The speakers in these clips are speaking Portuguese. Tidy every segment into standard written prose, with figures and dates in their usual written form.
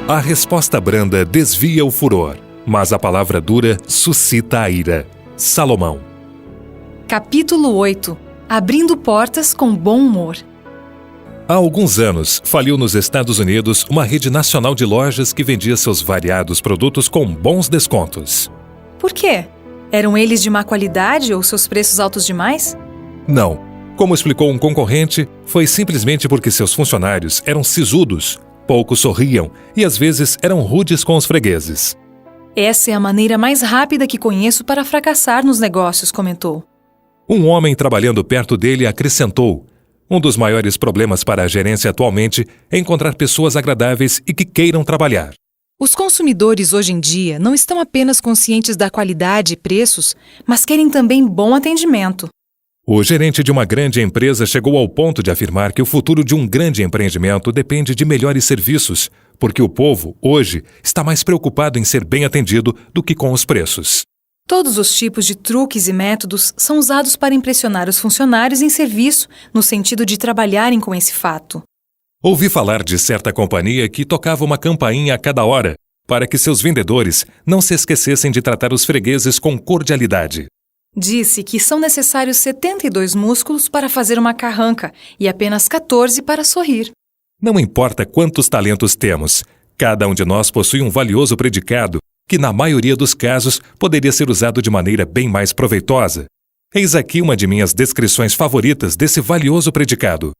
A resposta branda desvia o furor, mas a palavra dura suscita a ira. Salomão. Capítulo 8. Abrindo portas com bom humor. Há alguns anos, faliu nos Estados Unidos uma rede nacional de lojas que vendia seus variados produtos com bons descontos. Por quê? Eram eles de má qualidade ou seus preços altos demais? Não. Como explicou um concorrente, foi simplesmente porque seus funcionários eram sisudos, pouco sorriam e às vezes eram rudes com os fregueses. Essa é a maneira mais rápida que conheço para fracassar nos negócios, comentou. Um homem trabalhando perto dele acrescentou: um dos maiores problemas para a gerência atualmente é encontrar pessoas agradáveis e que queiram trabalhar. Os consumidores hoje em dia não estão apenas conscientes da qualidade e preços, mas querem também bom atendimento. O gerente de uma grande empresa chegou ao ponto de afirmar que o futuro de um grande empreendimento depende de melhores serviços, porque o povo, hoje, está mais preocupado em ser bem atendido do que com os preços. Todos os tipos de truques e métodos são usados para impressionar os funcionários em serviço, no sentido de trabalharem com esse fato. Ouvi falar de certa companhia que tocava uma campainha a cada hora, para que seus vendedores não se esquecessem de tratar os fregueses com cordialidade. Disse que são necessários 72 músculos para fazer uma carranca e apenas 14 para sorrir. Não importa quantos talentos temos, cada um de nós possui um valioso predicado que, na maioria dos casos, poderia ser usado de maneira bem mais proveitosa. Eis aqui uma de minhas descrições favoritas desse valioso predicado.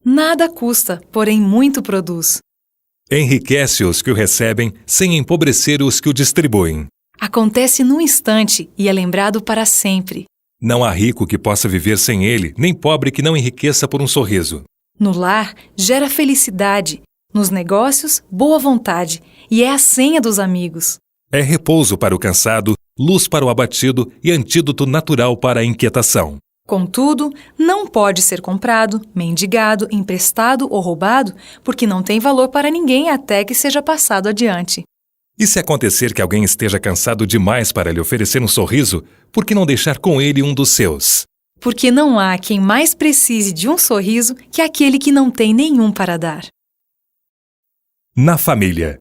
Nada custa, porém muito produz. Enriquece os que o recebem, sem empobrecer os que o distribuem. Acontece num instante e é lembrado para sempre. Não há rico que possa viver sem ele, nem pobre que não enriqueça por um sorriso. No lar, gera felicidade. Nos negócios, boa vontade. E é a senha dos amigos. É repouso para o cansado, luz para o abatido e antídoto natural para a inquietação. Contudo, não pode ser comprado, mendigado, emprestado ou roubado, porque não tem valor para ninguém até que seja passado adiante. E se acontecer que alguém esteja cansado demais para lhe oferecer um sorriso, por que não deixar com ele um dos seus? Porque não há quem mais precise de um sorriso que aquele que não tem nenhum para dar. Na família.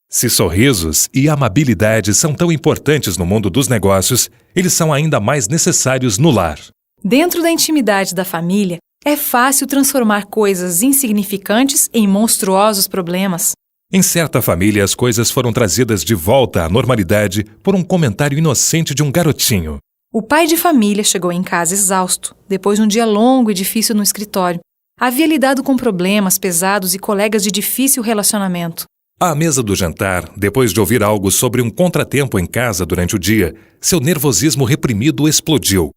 Se sorrisos e amabilidade são tão importantes no mundo dos negócios, eles são ainda mais necessários no lar. Dentro da intimidade da família, é fácil transformar coisas insignificantes em monstruosos problemas. Em certa família, as coisas foram trazidas de volta à normalidade por um comentário inocente de um garotinho. O pai de família chegou em casa exausto, depois de um dia longo e difícil no escritório. Havia lidado com problemas pesados e colegas de difícil relacionamento. À mesa do jantar, depois de ouvir algo sobre um contratempo em casa durante o dia, seu nervosismo reprimido explodiu.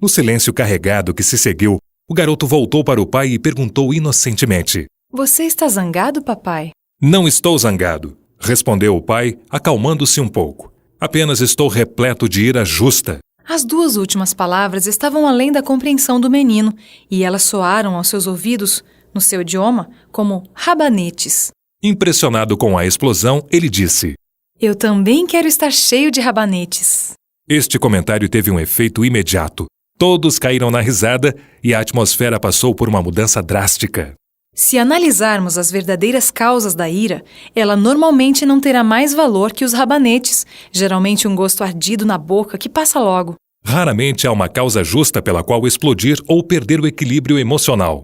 No silêncio carregado que se seguiu, o garoto voltou para o pai e perguntou inocentemente: Você está zangado, papai? Não estou zangado, respondeu o pai, acalmando-se um pouco. Apenas estou repleto de ira justa. As duas últimas palavras estavam além da compreensão do menino, e elas soaram aos seus ouvidos, no seu idioma, como rabanetes. Impressionado com a explosão, ele disse: Eu também quero estar cheio de rabanetes. Este comentário teve um efeito imediato. Todos caíram na risada e a atmosfera passou por uma mudança drástica. Se analisarmos as verdadeiras causas da ira, ela normalmente não terá mais valor que os rabanetes, geralmente um gosto ardido na boca que passa logo. Raramente há uma causa justa pela qual explodir ou perder o equilíbrio emocional.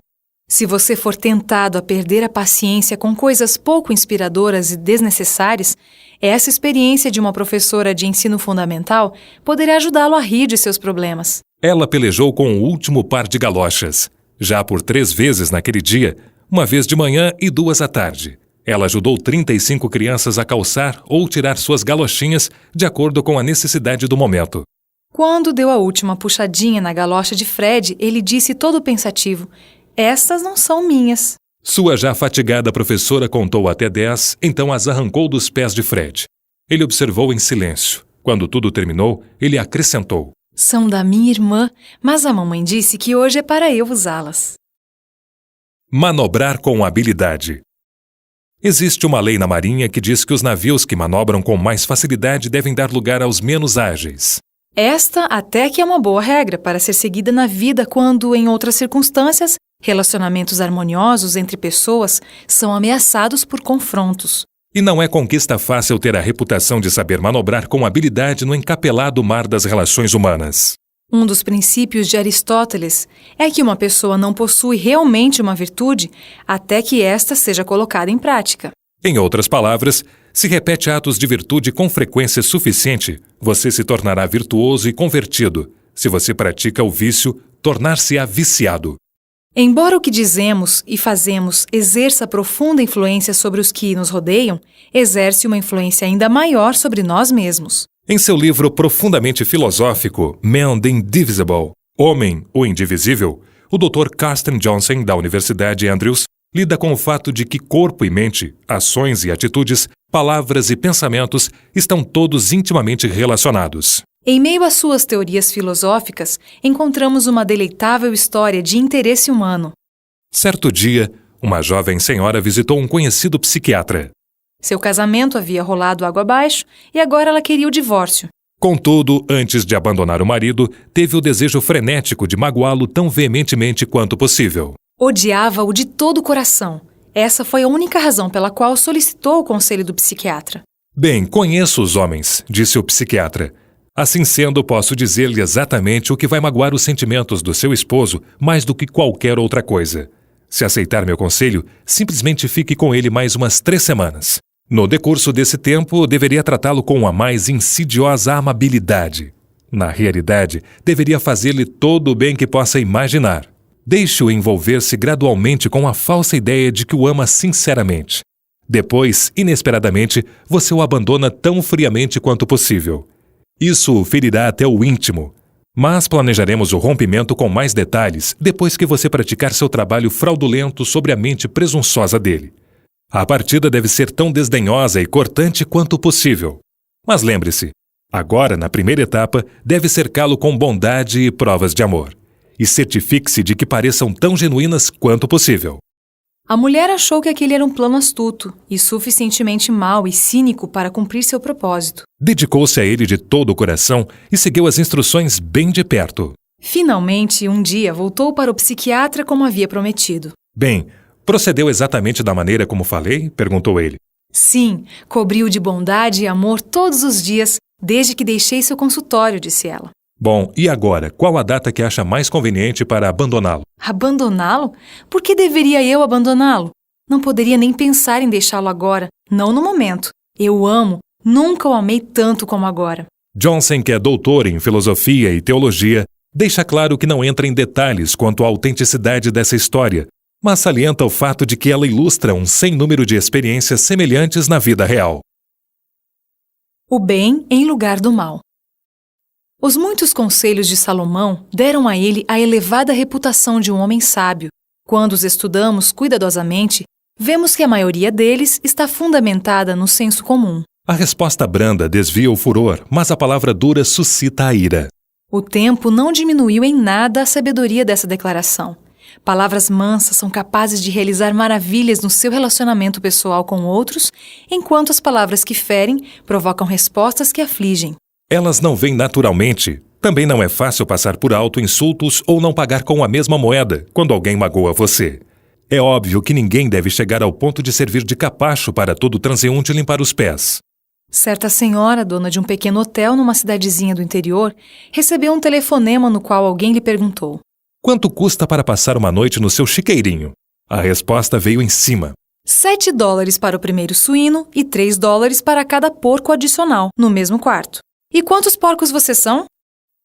Se você for tentado a perder a paciência com coisas pouco inspiradoras e desnecessárias, essa experiência de uma professora de ensino fundamental poderá ajudá-lo a rir de seus problemas. Ela pelejou com o último par de galochas. Já por 3 vezes naquele dia, uma vez de manhã e 2 à tarde. Ela ajudou 35 crianças a calçar ou tirar suas galochinhas de acordo com a necessidade do momento. Quando deu a última puxadinha na galocha de Fred, ele disse todo pensativo: Estas não são minhas. Sua já fatigada professora contou até 10, então as arrancou dos pés de Fred. Ele observou em silêncio. Quando tudo terminou, ele acrescentou: São da minha irmã, mas a mamãe disse que hoje é para eu usá-las. Manobrar com habilidade. Existe uma lei na Marinha que diz que os navios que manobram com mais facilidade devem dar lugar aos menos ágeis. Esta até que é uma boa regra para ser seguida na vida quando, em outras circunstâncias, relacionamentos harmoniosos entre pessoas são ameaçados por confrontos. E não é conquista fácil ter a reputação de saber manobrar com habilidade no encapelado mar das relações humanas. Um dos princípios de Aristóteles é que uma pessoa não possui realmente uma virtude até que esta seja colocada em prática. Em outras palavras, se repete atos de virtude com frequência suficiente, você se tornará virtuoso e convertido. Se você pratica o vício, tornar-se-á viciado. Embora o que dizemos e fazemos exerça profunda influência sobre os que nos rodeiam, exerce uma influência ainda maior sobre nós mesmos. Em seu livro profundamente filosófico, Man the Indivisible, Homem, o Indivisível, o Dr. Carsten Johnson, da Universidade Andrews, lida com o fato de que corpo e mente, ações e atitudes, palavras e pensamentos estão todos intimamente relacionados. Em meio às suas teorias filosóficas, encontramos uma deleitável história de interesse humano. Certo dia, uma jovem senhora visitou um conhecido psiquiatra. Seu casamento havia rolado água abaixo e agora ela queria o divórcio. Contudo, antes de abandonar o marido, teve o desejo frenético de magoá-lo tão veementemente quanto possível. Odiava-o de todo o coração. Essa foi a única razão pela qual solicitou o conselho do psiquiatra. Bem, conheço os homens, disse o psiquiatra. Assim sendo, posso dizer-lhe exatamente o que vai magoar os sentimentos do seu esposo mais do que qualquer outra coisa. Se aceitar meu conselho, simplesmente fique com ele mais umas 3 semanas. No decurso desse tempo, deveria tratá-lo com a mais insidiosa amabilidade. Na realidade, deveria fazer-lhe todo o bem que possa imaginar. Deixe-o envolver-se gradualmente com a falsa ideia de que o ama sinceramente. Depois, inesperadamente, você o abandona tão friamente quanto possível. Isso o ferirá até o íntimo. Mas planejaremos o rompimento com mais detalhes depois que você praticar seu trabalho fraudulento sobre a mente presunçosa dele. A partida deve ser tão desdenhosa e cortante quanto possível. Mas lembre-se, agora, na primeira etapa, deve cercá-lo com bondade e provas de amor. E certifique-se de que pareçam tão genuínas quanto possível. A mulher achou que aquele era um plano astuto e suficientemente mau e cínico para cumprir seu propósito. Dedicou-se a ele de todo o coração e seguiu as instruções bem de perto. Finalmente, um dia, voltou para o psiquiatra como havia prometido. Bem, procedeu exatamente da maneira como falei? Perguntou ele. Sim, cobriu de bondade e amor todos os dias, desde que deixei seu consultório, disse ela. Bom, e agora, qual a data que acha mais conveniente para abandoná-lo? Abandoná-lo? Por que deveria eu abandoná-lo? Não poderia nem pensar em deixá-lo agora, não no momento. Eu o amo, nunca o amei tanto como agora. Johnson, que é doutor em filosofia e teologia, deixa claro que não entra em detalhes quanto à autenticidade dessa história, mas salienta o fato de que ela ilustra um sem número de experiências semelhantes na vida real. O bem em lugar do mal. Os muitos conselhos de Salomão deram a ele a elevada reputação de um homem sábio. Quando os estudamos cuidadosamente, vemos que a maioria deles está fundamentada no senso comum. A resposta branda desvia o furor, mas a palavra dura suscita a ira. O tempo não diminuiu em nada a sabedoria dessa declaração. Palavras mansas são capazes de realizar maravilhas no seu relacionamento pessoal com outros, enquanto as palavras que ferem provocam respostas que afligem. Elas não vêm naturalmente. Também não é fácil passar por alto insultos ou não pagar com a mesma moeda quando alguém magoa você. É óbvio que ninguém deve chegar ao ponto de servir de capacho para todo transeunte limpar os pés. Certa senhora, dona de um pequeno hotel numa cidadezinha do interior, recebeu um telefonema no qual alguém lhe perguntou: quanto custa para passar uma noite no seu chiqueirinho? A resposta veio em cima. $7 para o primeiro suíno e $3 para cada porco adicional, no mesmo quarto. E quantos porcos vocês são?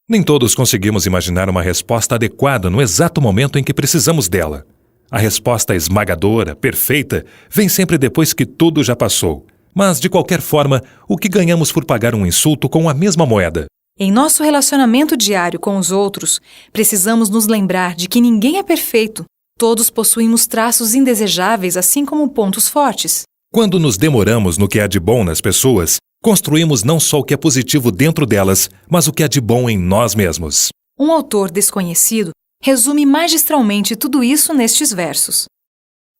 Nem todos conseguimos imaginar uma resposta adequada no exato momento em que precisamos dela. A resposta esmagadora, perfeita, vem sempre depois que tudo já passou. Mas, de qualquer forma, o que ganhamos por pagar um insulto com a mesma moeda? Em nosso relacionamento diário com os outros, precisamos nos lembrar de que ninguém é perfeito. Todos possuímos traços indesejáveis, assim como pontos fortes. Quando nos demoramos no que há de bom nas pessoas, construímos não só o que é positivo dentro delas, mas o que há de bom em nós mesmos. Um autor desconhecido resume magistralmente tudo isso nestes versos.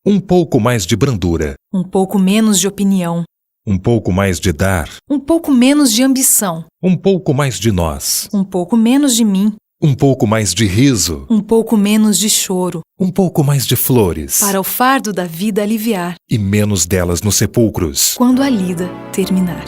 Um pouco mais de brandura. Um pouco menos de opinião. Um pouco mais de dar. Um pouco menos de ambição. Um pouco mais de nós. Um pouco menos de mim. Um pouco mais de riso. Um pouco menos de choro. Um pouco mais de flores. Para o fardo da vida aliviar. E menos delas nos sepulcros. Quando a lida terminar.